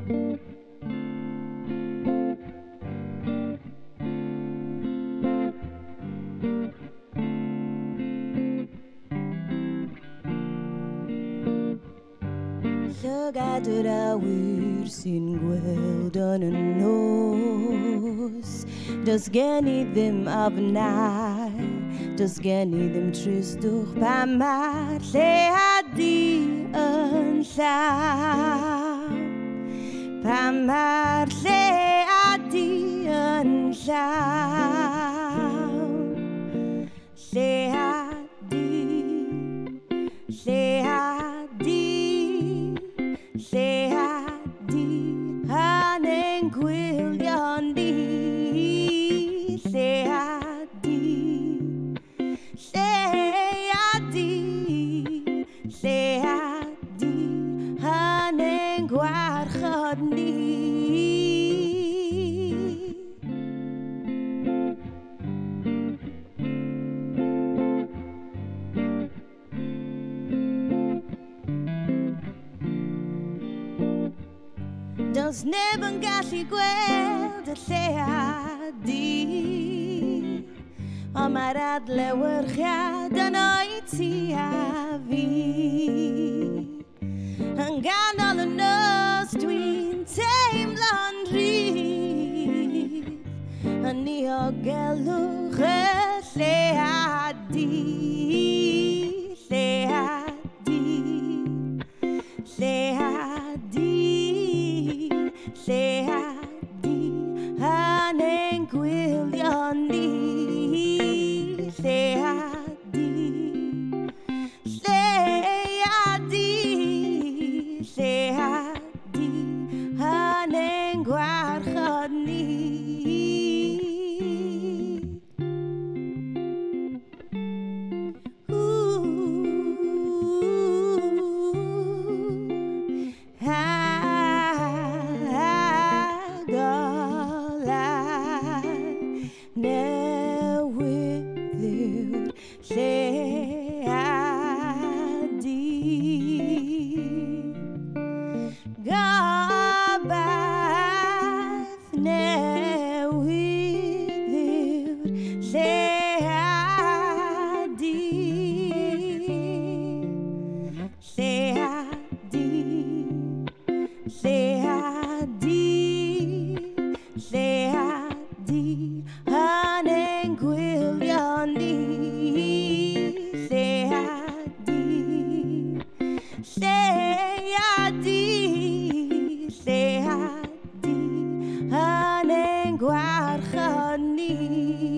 Lleuad yr awyr sy'n gweld yn y nos. Does gen I ddim ofnau, does gen I ddim tristwch pan mae'r lleuad yn llaw. Pan mae'r lleuad yn llaw. Lleuad, lleuad, lleuad, hanen gwylio ni. Lleuad, lleuad, lleuad, hanen gwarchod ni. Does neb yn gallu gweld y lleuad, ond mae'r adlewyrchiad yn o'i ti a fi. Yn ganol y nos dwi'n teimlo'n rhydd, yn diogelwch y lleuad, lleuad, lleuad, lleuad, hanen gwylio ni. Lleuad, lleuad, lleuad, hanen gwarchod ni. Lleuad, hanen gwarchod ni.